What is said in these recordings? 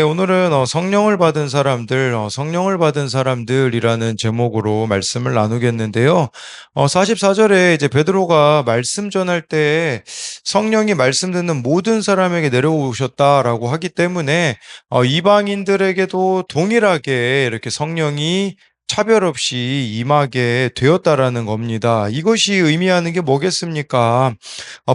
네, 오늘은 성령을 받은 사람들, 성령을 받은 사람들이라는 제목으로 말씀을 나누겠는데요. 44절에 이제 베드로가 말씀 전할 때 성령이 말씀 듣는 모든 사람에게 내려오셨다라고 하기 때문에 이방인들에게도 동일하게 이렇게 성령이 차별 없이 임하게 되었다라는 겁니다. 이것이 의미하는 게 뭐겠습니까?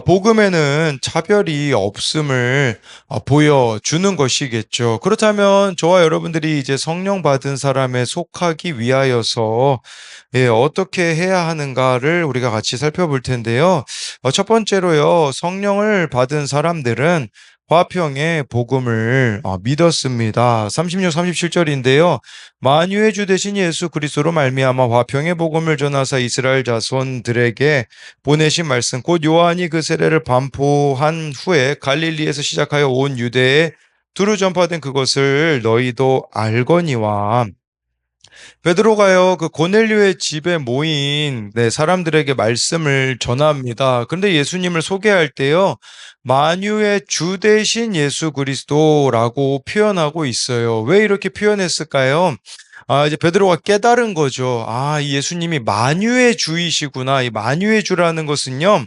복음에는 차별이 없음을 보여주는 것이겠죠. 그렇다면 저와 여러분들이 이제 성령 받은 사람에 속하기 위하여서 어떻게 해야 하는가를 우리가 같이 살펴볼 텐데요. 첫 번째로요, 성령을 받은 사람들은 화평의 복음을 믿었습니다. 36, 37절인데요. 만유의 주 되신 예수 그리스도로 말미암아 화평의 복음을 전하사 이스라엘 자손들에게 보내신 말씀 곧 요한이 그 세례를 반포한 후에 갈릴리에서 시작하여 온 유대에 두루 전파된 그것을 너희도 알거니와. 베드로가요, 그 고넬료의 집에 모인 사람들에게 말씀을 전합니다. 그런데 예수님을 소개할 때요, 만유의 주 대신 예수 그리스도라고 표현하고 있어요. 왜 이렇게 표현했을까요? 이제 베드로가 깨달은 거죠. 이 예수님이 만유의 주이시구나. 이 만유의 주라는 것은요,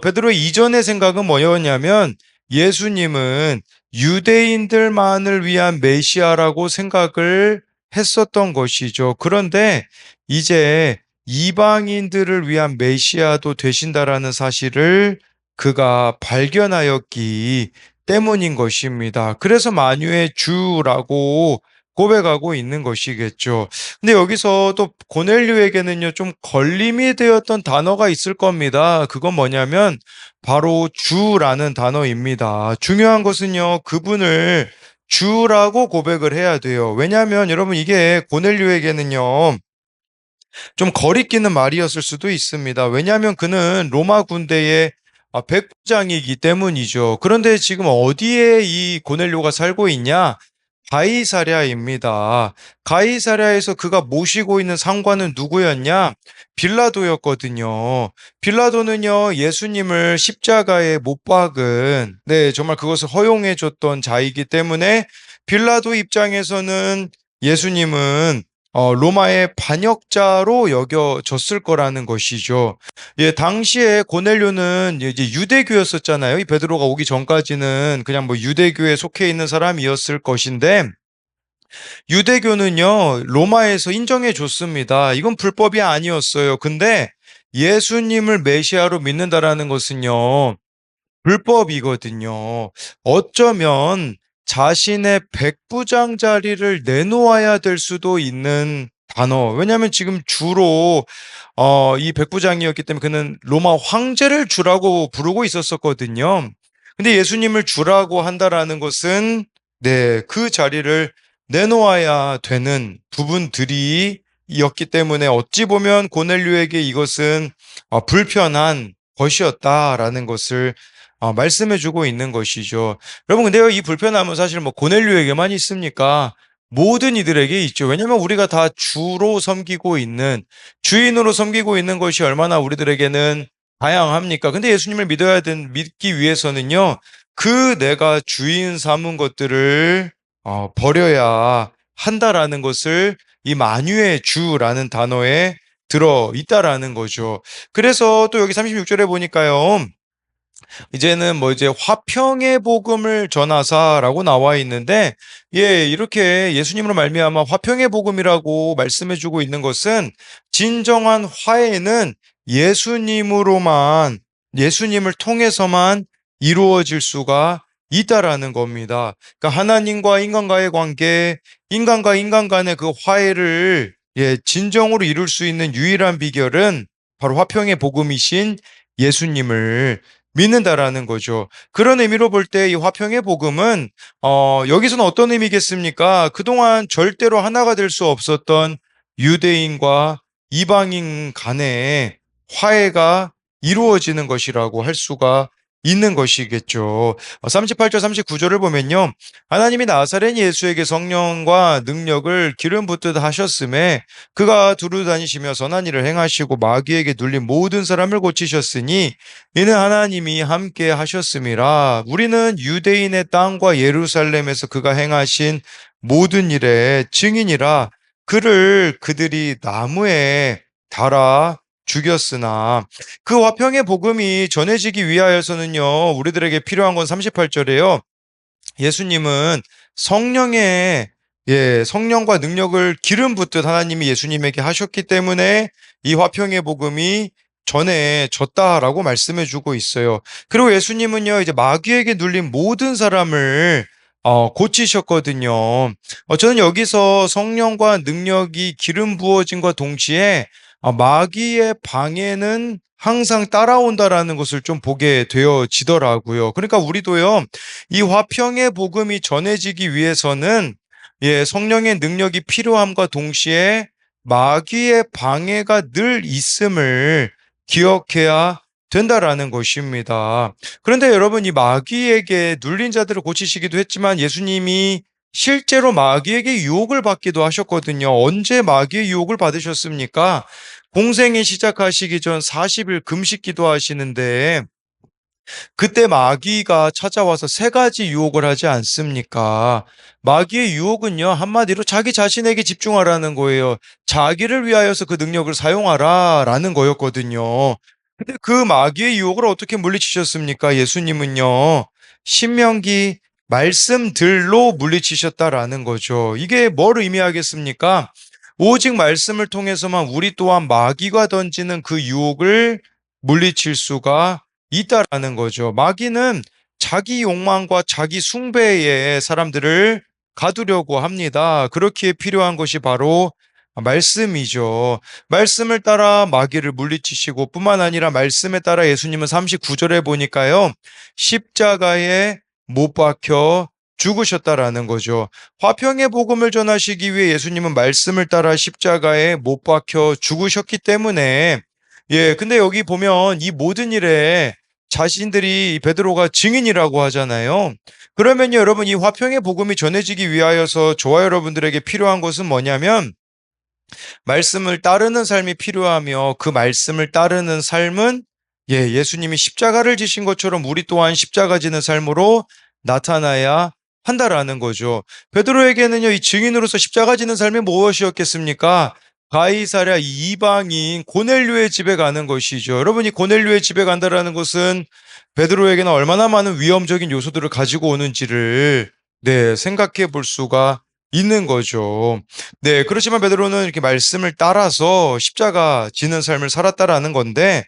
베드로의 이전의 생각은 뭐였냐면 예수님은 유대인들만을 위한 메시아라고 생각을 했었던 것이죠. 그런데 이제 이방인들을 위한 메시아도 되신다라는 사실을 그가 발견하였기 때문인 것입니다. 그래서 만유의 주라고 고백하고 있는 것이겠죠. 근데 여기서 또 고넬료에게는요, 좀 걸림이 되었던 단어가 있을 겁니다. 그건 뭐냐면 바로 주라는 단어입니다. 중요한 것은요, 그분을 주라고 고백을 해야 돼요. 왜냐하면 여러분 이게 고넬료에게는요, 좀 거리끼는 말이었을 수도 있습니다. 왜냐하면 그는 로마 군대의 백부장이기 때문이죠. 그런데 지금 어디에 이 고넬료가 살고 있냐? 가이사랴입니다. 가이사랴에서 그가 모시고 있는 상관은 누구였냐? 빌라도였거든요. 빌라도는요, 예수님을 십자가에 못 박은, 정말 그것을 허용해 줬던 자이기 때문에 빌라도 입장에서는 예수님은 로마의 반역자로 여겨졌을 거라는 것이죠. 당시에 고넬료는 이제 유대교였었잖아요. 이 베드로가 오기 전까지는 그냥 뭐 유대교에 속해 있는 사람이었을 것인데, 유대교는요, 로마에서 인정해 줬습니다. 이건 불법이 아니었어요. 근데 예수님을 메시아로 믿는다라는 것은요, 불법이거든요. 어쩌면 자신의 백부장 자리를 내놓아야 될 수도 있는 단어. 왜냐하면 지금 주로 이 백부장이었기 때문에 그는 로마 황제를 주라고 부르고 있었었거든요. 근데 예수님을 주라고 한다라는 것은 그 자리를 내놓아야 되는 부분들이 었기 때문에 어찌 보면 고넬료에게 이것은 불편한 것이었다라는 것을 말씀해주고 있는 것이죠. 여러분, 근데요, 이 불편함은 사실 뭐 고넬료에게만 있습니까? 모든 이들에게 있죠. 왜냐하면 우리가 다 주로 섬기고 있는, 주인으로 섬기고 있는 것이 얼마나 우리들에게는 다양합니까? 근데 예수님을 믿기 위해서는요, 그 내가 주인 삼은 것들을 버려야 한다라는 것을 이 만유의 주라는 단어에 들어 있다라는 거죠. 그래서 또 여기 36절에 보니까요, 이제는 뭐 이제 화평의 복음을 전하사라고 나와 있는데, 이렇게 예수님으로 말미암아 화평의 복음이라고 말씀해주고 있는 것은 진정한 화해는 예수님으로만, 예수님을 통해서만 이루어질 수가 있다라는 겁니다. 그러니까 하나님과 인간과의 관계, 인간과 인간 간의 그 화해를 진정으로 이룰 수 있는 유일한 비결은 바로 화평의 복음이신 예수님을 믿는다라는 거죠. 그런 의미로 볼 때 이 화평의 복음은 여기서는 어떤 의미겠습니까? 그동안 절대로 하나가 될 수 없었던 유대인과 이방인 간의 화해가 이루어지는 것이라고 할 수가 있는 것이겠죠. 38절 39절을 보면요. 하나님이 나사렛 예수에게 성령과 능력을 기름 붓듯 하셨음에 그가 두루 다니시며 선한 일을 행하시고 마귀에게 눌린 모든 사람을 고치셨으니 이는 하나님이 함께 하셨음이라. 우리는 유대인의 땅과 예루살렘에서 그가 행하신 모든 일의 증인이라. 그를 그들이 나무에 달아 죽였으나 그 화평의 복음이 전해지기 위하여서는요, 우리들에게 필요한 건 38절에요. 예수님은 성령의, 성령과 능력을 기름 붓듯 하나님이 예수님에게 하셨기 때문에 이 화평의 복음이 전해졌다라고 말씀해 주고 있어요. 그리고 예수님은요, 이제 마귀에게 눌린 모든 사람을 고치셨거든요. 저는 여기서 성령과 능력이 기름 부어진과 동시에 마귀의 방해는 항상 따라온다라는 것을 좀 보게 되어지더라고요. 그러니까 우리도요, 이 화평의 복음이 전해지기 위해서는 성령의 능력이 필요함과 동시에 마귀의 방해가 늘 있음을 기억해야 된다라는 것입니다. 그런데 여러분, 이 마귀에게 눌린 자들을 고치시기도 했지만 예수님이 실제로 마귀에게 유혹을 받기도 하셨거든요. 언제 마귀의 유혹을 받으셨습니까? 공생이 시작하시기 전 40일 금식 기도하시는데 그때 마귀가 찾아와서 세 가지 유혹을 하지 않습니까? 마귀의 유혹은요, 한마디로 자기 자신에게 집중하라는 거예요. 자기를 위하여서 그 능력을 사용하라라는 거였거든요. 근데 그 마귀의 유혹을 어떻게 물리치셨습니까? 예수님은요, 신명기 말씀들로 물리치셨다라는 거죠. 이게 뭘 의미하겠습니까? 오직 말씀을 통해서만 우리 또한 마귀가 던지는 그 유혹을 물리칠 수가 있다라는 거죠. 마귀는 자기 욕망과 자기 숭배에 사람들을 가두려고 합니다. 그렇기에 필요한 것이 바로 말씀이죠. 말씀을 따라 마귀를 물리치시고 뿐만 아니라 말씀에 따라 예수님은 39절에 보니까요. 십자가에 못 박혀 죽으셨다라는 거죠. 화평의 복음을 전하시기 위해 예수님은 말씀을 따라 십자가에 못 박혀 죽으셨기 때문에 근데 여기 보면 이 모든 일에 자신들이 베드로가 증인이라고 하잖아요. 그러면요, 여러분, 이 화평의 복음이 전해지기 위하여서 저와 여러분들에게 필요한 것은 뭐냐면 말씀을 따르는 삶이 필요하며 그 말씀을 따르는 삶은 예수님이 십자가를 지신 것처럼 우리 또한 십자가 지는 삶으로 나타나야 한다라는 거죠. 베드로에게는요, 이 증인으로서 십자가 지는 삶이 무엇이었겠습니까? 가이사랴 이방인 고넬료의 집에 가는 것이죠. 여러분이 고넬료의 집에 간다라는 것은 베드로에게는 얼마나 많은 위험적인 요소들을 가지고 오는지를 생각해 볼 수가 있는 거죠. 그렇지만 베드로는 이렇게 말씀을 따라서 십자가 지는 삶을 살았다라는 건데,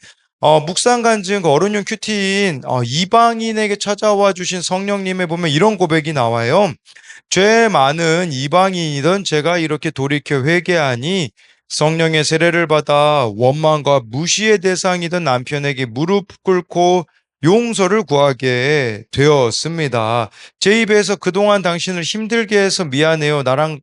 묵상 간증 어른용 큐티인 이방인에게 찾아와 주신 성령님에 보면 이런 고백이 나와요. 죄 많은 이방인이던 제가 이렇게 돌이켜 회개하니 성령의 세례를 받아 원망과 무시의 대상이던 남편에게 무릎 꿇고 용서를 구하게 되었습니다. 제 입에서 그동안 당신을 힘들게 해서 미안해요. 나랑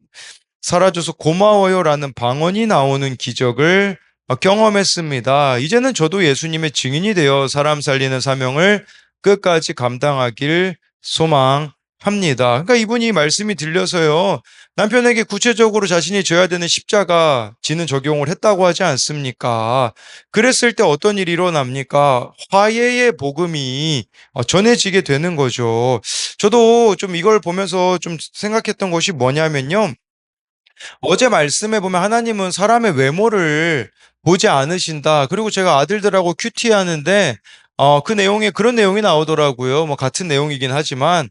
살아줘서 고마워요. 라는 방언이 나오는 기적을 경험했습니다. 이제는 저도 예수님의 증인이 되어 사람 살리는 사명을 끝까지 감당하길 소망합니다. 그러니까 이분이 말씀이 들려서요. 남편에게 구체적으로 자신이 져야 되는 십자가 지는 적용을 했다고 하지 않습니까? 그랬을 때 어떤 일이 일어납니까? 화해의 복음이 전해지게 되는 거죠. 저도 좀 이걸 보면서 좀 생각했던 것이 뭐냐면요. 어제 말씀해 보면 하나님은 사람의 외모를 보지 않으신다. 그리고 제가 아들들하고 큐티 하는데 그 내용에 그런 내용이 나오더라고요. 뭐 같은 내용이긴 하지만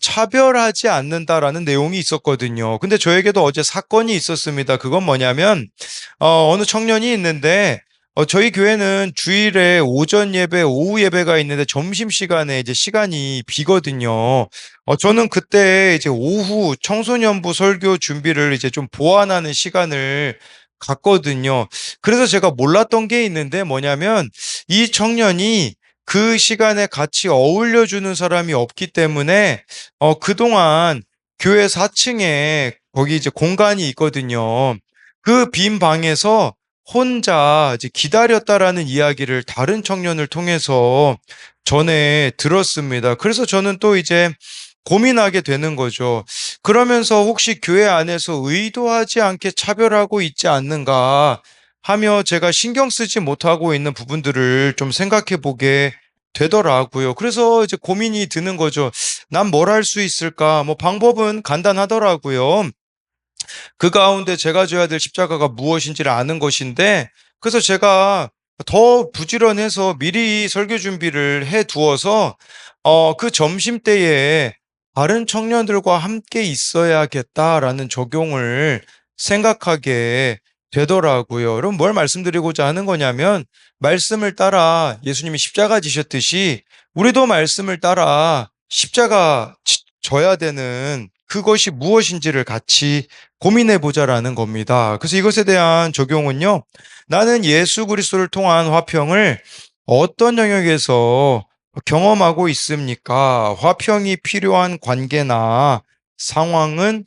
차별하지 않는다라는 내용이 있었거든요. 근데 저에게도 어제 사건이 있었습니다. 그건 뭐냐면 어느 청년이 있는데 저희 교회는 주일에 오전 예배, 오후 예배가 있는데 점심시간에 이제 시간이 비거든요. 저는 그때 이제 오후 청소년부 설교 준비를 이제 좀 보완하는 시간을 갖거든요. 그래서 제가 몰랐던 게 있는데 뭐냐면 이 청년이 그 시간에 같이 어울려주는 사람이 없기 때문에 그동안 교회 4층에 거기 이제 공간이 있거든요. 그 빈 방에서 혼자 이제 기다렸다라는 이야기를 다른 청년을 통해서 전에 들었습니다. 그래서 저는 또 이제 고민하게 되는 거죠. 그러면서 혹시 교회 안에서 의도하지 않게 차별하고 있지 않는가 하며 제가 신경 쓰지 못하고 있는 부분들을 좀 생각해 보게 되더라고요. 그래서 이제 고민이 드는 거죠. 난 뭘 할 수 있을까? 뭐 방법은 간단하더라고요. 그 가운데 제가 져야 될 십자가가 무엇인지를 아는 것인데, 그래서 제가 더 부지런해서 미리 설교 준비를 해 두어서 그 점심때에 다른 청년들과 함께 있어야겠다라는 적용을 생각하게 되더라고요. 여러분, 뭘 말씀드리고자 하는 거냐면, 말씀을 따라 예수님이 십자가 지셨듯이 우리도 말씀을 따라 십자가 져야 되는 그것이 무엇인지를 같이 고민해 보자라는 겁니다. 그래서 이것에 대한 적용은요, 나는 예수 그리스도를 통한 화평을 어떤 영역에서 경험하고 있습니까? 화평이 필요한 관계나 상황은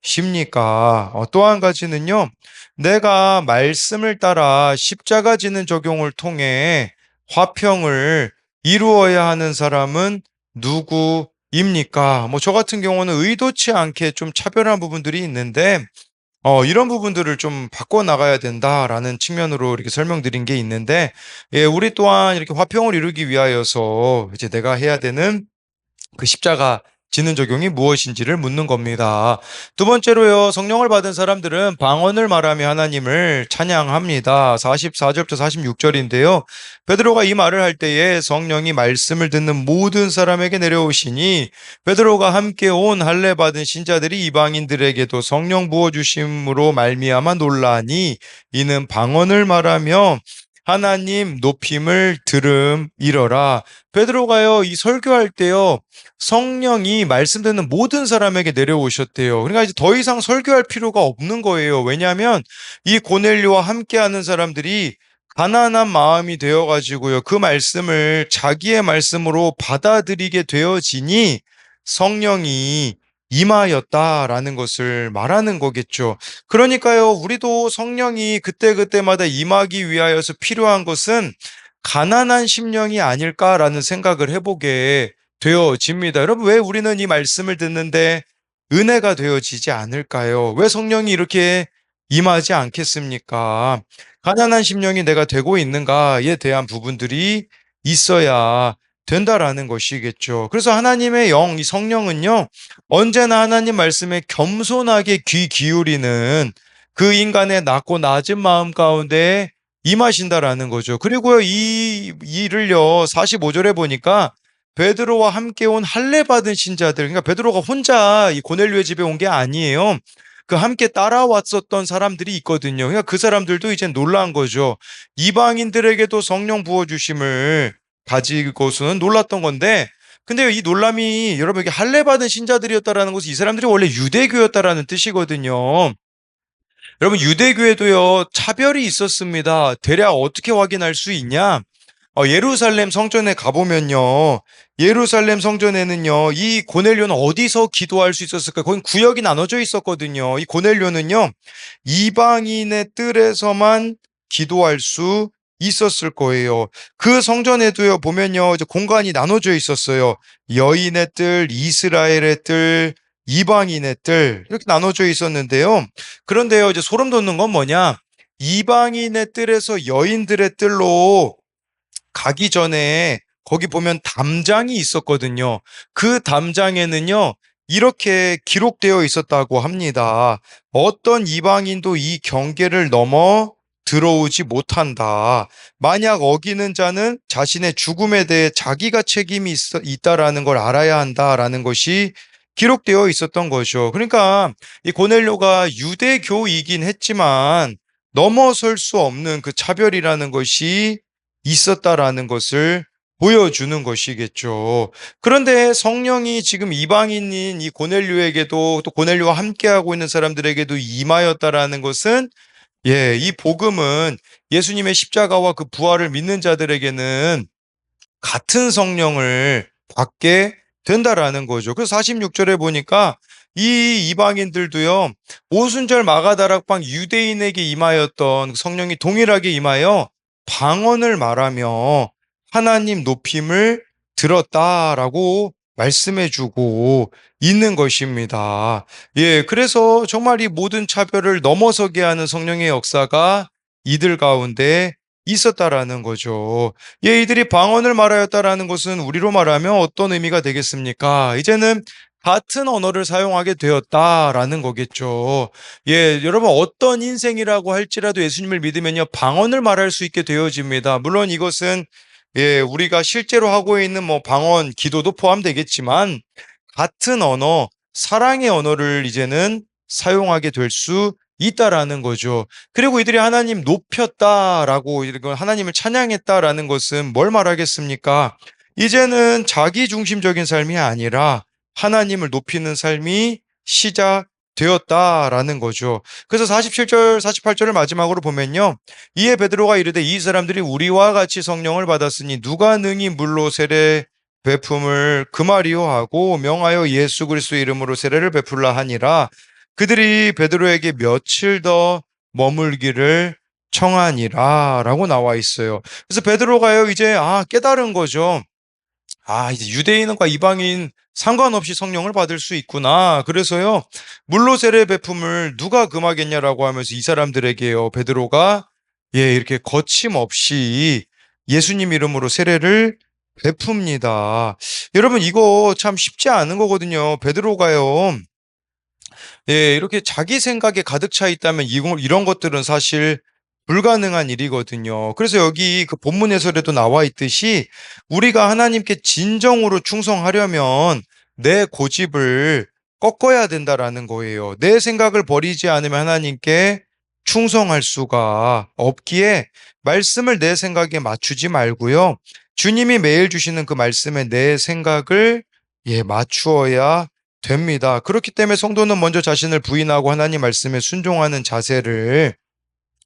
무엇입니까? 또 한 가지는요, 내가 말씀을 따라 십자가 지는 적용을 통해 화평을 이루어야 하는 사람은 누구입니까? 뭐, 저 같은 경우는 의도치 않게 좀 차별한 부분들이 있는데, 이런 부분들을 좀 바꿔나가야 된다라는 측면으로 이렇게 설명드린 게 있는데, 예, 우리 또한 이렇게 화평을 이루기 위하여서 이제 내가 해야 되는 그 십자가 지는 적용이 무엇인지를 묻는 겁니다. 두 번째로요, 성령을 받은 사람들은 방언을 말하며 하나님을 찬양합니다. 44절부터 46절인데요. 베드로가 이 말을 할 때에 성령이 말씀을 듣는 모든 사람에게 내려오시니 베드로가 함께 온 할례 받은 신자들이 이방인들에게도 성령 부어 주심으로 말미암아 놀라니 이는 방언을 말하며 하나님 높임을 들음이러라. 베드로가요, 이 설교할 때요, 성령이 말씀 듣는 모든 사람에게 내려오셨대요. 그러니까 이제 더 이상 설교할 필요가 없는 거예요. 왜냐하면 이 고넬료와 함께하는 사람들이 가난한 마음이 되어가지고요, 그 말씀을 자기의 말씀으로 받아들이게 되어지니 성령이 임하였다라는 것을 말하는 거겠죠. 그러니까요, 우리도 성령이 그때그때마다 임하기 위하여서 필요한 것은 가난한 심령이 아닐까라는 생각을 해보게 되어집니다. 여러분, 왜 우리는 이 말씀을 듣는데 은혜가 되어지지 않을까요? 왜 성령이 이렇게 임하지 않겠습니까? 가난한 심령이 내가 되고 있는가에 대한 부분들이 있어야 된다라는 것이겠죠. 그래서 하나님의 영, 이 성령은요, 언제나 하나님 말씀에 겸손하게 귀 기울이는 그 인간의 낮고 낮은 마음 가운데 임하신다라는 거죠. 그리고요, 이 일을요, 45절에 보니까 베드로와 함께 온 할례 받은 신자들, 그러니까 베드로가 혼자 이 고넬료의 집에 온 게 아니에요. 그 함께 따라왔었던 사람들이 있거든요. 그러니까 그 사람들도 이제 놀란 거죠. 이방인들에게도 성령 부어 주심을 가지고서는 놀랐던 건데, 근데 이 놀람이 여러분에게 할례 받은 신자들이었다라는 것은 이 사람들이 원래 유대교였다라는 뜻이거든요. 여러분, 유대교에도요, 차별이 있었습니다. 대략 어떻게 확인할 수 있냐? 예루살렘 성전에 가보면요, 예루살렘 성전에는요, 이 고넬료는 어디서 기도할 수 있었을까? 거긴 구역이 나눠져 있었거든요. 이 고넬료는요, 이방인의 뜰에서만 기도할 수 있었을 거예요. 그 성전에도요, 보면요, 이제 공간이 나눠져 있었어요. 여인의 뜰, 이스라엘의 뜰, 이방인의 뜰, 이렇게 나눠져 있었는데요. 그런데요, 이제 소름 돋는 건 뭐냐? 이방인의 뜰에서 여인들의 뜰로 가기 전에 거기 보면 담장이 있었거든요. 그 담장에는요, 이렇게 기록되어 있었다고 합니다. 어떤 이방인도 이 경계를 넘어 들어오지 못한다. 만약 어기는 자는 자신의 죽음에 대해 자기가 책임이 있다라는 걸 알아야 한다라는 것이 기록되어 있었던 거죠. 그러니까 이 고넬료가 유대교이긴 했지만 넘어설 수 없는 그 차별이라는 것이 있었다라는 것을 보여주는 것이겠죠. 그런데 성령이 지금 이방인인 이 고넬료에게도, 또 고넬료와 함께하고 있는 사람들에게도 임하였다라는 것은, 예, 이 복음은 예수님의 십자가와 그 부활을 믿는 자들에게는 같은 성령을 받게 된다라는 거죠. 그래서 46절에 보니까 이 이방인들도요, 오순절 마가다락방 유대인에게 임하였던 성령이 동일하게 임하여 방언을 말하며 하나님 높임을 들었다라고 말씀해주고 있는 것입니다. 예, 그래서 정말 이 모든 차별을 넘어서게 하는 성령의 역사가 이들 가운데 있었다라는 거죠. 예, 이들이 방언을 말하였다라는 것은 우리로 말하면 어떤 의미가 되겠습니까? 이제는 같은 언어를 사용하게 되었다라는 거겠죠. 예, 여러분 어떤 인생이라고 할지라도 예수님을 믿으면요, 방언을 말할 수 있게 되어집니다. 물론 이것은 예, 우리가 실제로 하고 있는 뭐 방언, 기도도 포함되겠지만 같은 언어, 사랑의 언어를 이제는 사용하게 될 수 있다라는 거죠. 그리고 이들이 하나님 높였다라고 이런 하나님을 찬양했다라는 것은 뭘 말하겠습니까? 이제는 자기 중심적인 삶이 아니라 하나님을 높이는 삶이 시작되었다라는 거죠. 그래서 47절, 48절을 마지막으로 보면요. 이에 베드로가 이르되 이 사람들이 우리와 같이 성령을 받았으니 누가 능히 물로 세례 베품을 금하리요 하고 명하여 예수 그리스도의 이름으로 세례를 베풀라 하니라. 그들이 베드로에게 며칠 더 머물기를 청하니라 라고 나와 있어요. 그래서 베드로가요 이제 깨달은 거죠. 이제 유대인과 이방인 상관없이 성령을 받을 수 있구나. 그래서요, 물로 세례 베품을 누가 금하겠냐라고 하면서 이 사람들에게요, 베드로가 이렇게 거침없이 예수님 이름으로 세례를 베풉니다. 여러분, 이거 참 쉽지 않은 거거든요. 베드로가요, 이렇게 자기 생각에 가득 차 있다면 이런 것들은 사실 불가능한 일이거든요. 그래서 여기 그 본문 해설에도 나와 있듯이 우리가 하나님께 진정으로 충성하려면 내 고집을 꺾어야 된다라는 거예요. 내 생각을 버리지 않으면 하나님께 충성할 수가 없기에 말씀을 내 생각에 맞추지 말고요. 주님이 매일 주시는 그 말씀에 내 생각을 맞추어야 됩니다. 그렇기 때문에 성도는 먼저 자신을 부인하고 하나님 말씀에 순종하는 자세를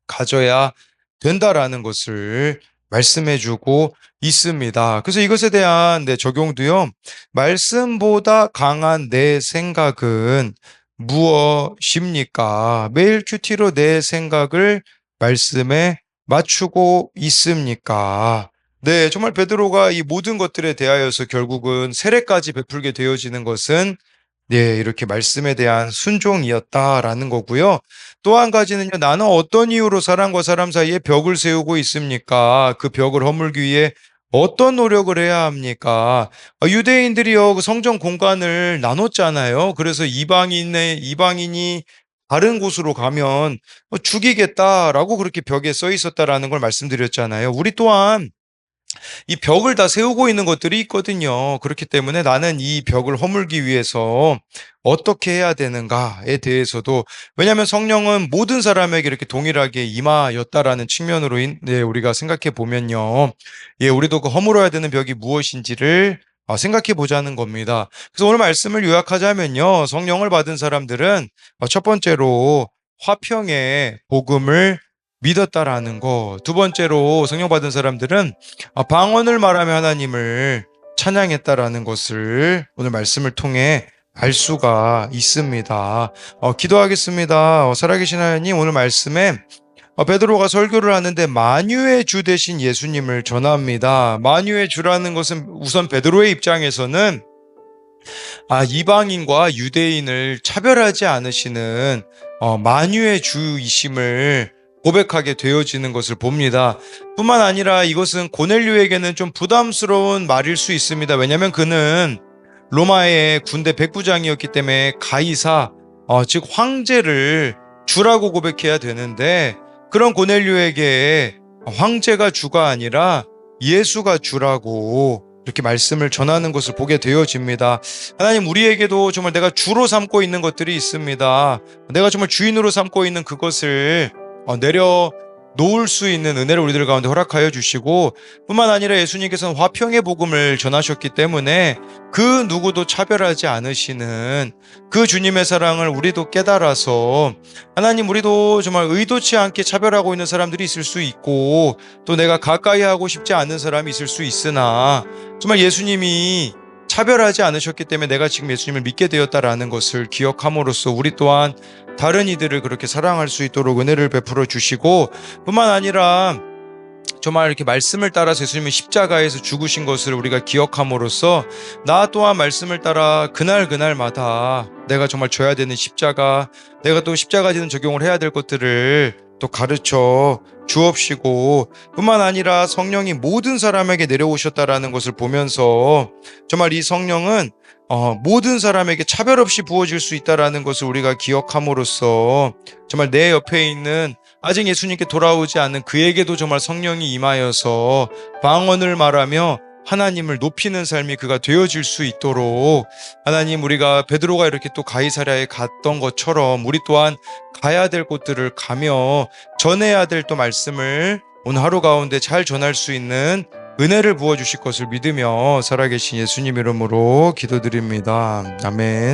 가져야 된다라는 것을 말씀해주고 있습니다. 그래서 이것에 대한 적용도요. 말씀보다 강한 내 생각은 무엇입니까? 매일 큐티로 내 생각을 말씀에 맞추고 있습니까? 네, 정말 베드로가 이 모든 것들에 대하여서 결국은 세례까지 베풀게 되어지는 것은 이렇게 말씀에 대한 순종이었다라는 거고요. 또 한 가지는요, 나는 어떤 이유로 사람과 사람 사이에 벽을 세우고 있습니까? 그 벽을 허물기 위해 어떤 노력을 해야 합니까? 유대인들이요, 그 성전 공간을 나눴잖아요. 그래서 이방인이 다른 곳으로 가면 죽이겠다라고 그렇게 벽에 써 있었다라는 걸 말씀드렸잖아요. 우리 또한 이 벽을 다 세우고 있는 것들이 있거든요. 그렇기 때문에 나는 이 벽을 허물기 위해서 어떻게 해야 되는가에 대해서도, 왜냐하면 성령은 모든 사람에게 이렇게 동일하게 임하였다라는 측면으로 우리가 생각해 보면요. 우리도 그 허물어야 되는 벽이 무엇인지를 생각해 보자는 겁니다. 그래서 오늘 말씀을 요약하자면요. 성령을 받은 사람들은 첫 번째로 화평의 복음을 믿었다라는 거. 두 번째로 성령 받은 사람들은 방언을 말하며 하나님을 찬양했다라는 것을 오늘 말씀을 통해 알 수가 있습니다. 기도하겠습니다. 살아계신 하나님, 오늘 말씀에 베드로가 설교를 하는데 만유의 주 대신 예수님을 전합니다. 만유의 주라는 것은 우선 베드로의 입장에서는 이방인과 유대인을 차별하지 않으시는 만유의 주이심을 고백하게 되어지는 것을 봅니다. 뿐만 아니라 이것은 고넬료에게는 좀 부담스러운 말일 수 있습니다. 왜냐하면 그는 로마의 군대 백부장이었기 때문에 가이사, 즉 황제를 주라고 고백해야 되는데, 그런 고넬료에게 황제가 주가 아니라 예수가 주라고 이렇게 말씀을 전하는 것을 보게 되어집니다. 하나님, 우리에게도 정말 내가 주로 삼고 있는 것들이 있습니다. 내가 정말 주인으로 삼고 있는 그것을 내려 놓을 수 있는 은혜를 우리들 가운데 허락하여 주시고, 뿐만 아니라 예수님께서는 화평의 복음을 전하셨기 때문에 그 누구도 차별하지 않으시는 그 주님의 사랑을 우리도 깨달아서, 하나님, 우리도 정말 의도치 않게 차별하고 있는 사람들이 있을 수 있고 또 내가 가까이 하고 싶지 않은 사람이 있을 수 있으나, 정말 예수님이 차별하지 않으셨기 때문에 내가 지금 예수님을 믿게 되었다라는 것을 기억함으로써 우리 또한 다른 이들을 그렇게 사랑할 수 있도록 은혜를 베풀어 주시고, 뿐만 아니라 정말 이렇게 말씀을 따라서 예수님이 십자가에서 죽으신 것을 우리가 기억함으로써 나 또한 말씀을 따라 그날마다 내가 정말 져야 되는 십자가, 내가 또 십자가 지는 적용을 해야 될 것들을 또 가르쳐 주옵시고, 뿐만 아니라 성령이 모든 사람에게 내려오셨다라는 것을 보면서 정말 이 성령은 모든 사람에게 차별 없이 부어질 수 있다라는 것을 우리가 기억함으로써 정말 내 옆에 있는 아직 예수님께 돌아오지 않는 그에게도 정말 성령이 임하여서 방언을 말하며 하나님을 높이는 삶이 그가 되어질 수 있도록, 하나님, 우리가 베드로가 이렇게 또 가이사랴에 갔던 것처럼 우리 또한 가야 될 곳들을 가며 전해야 될 또 말씀을 오늘 하루 가운데 잘 전할 수 있는 은혜를 부어주실 것을 믿으며 살아계신 예수님 이름으로 기도드립니다. 아멘.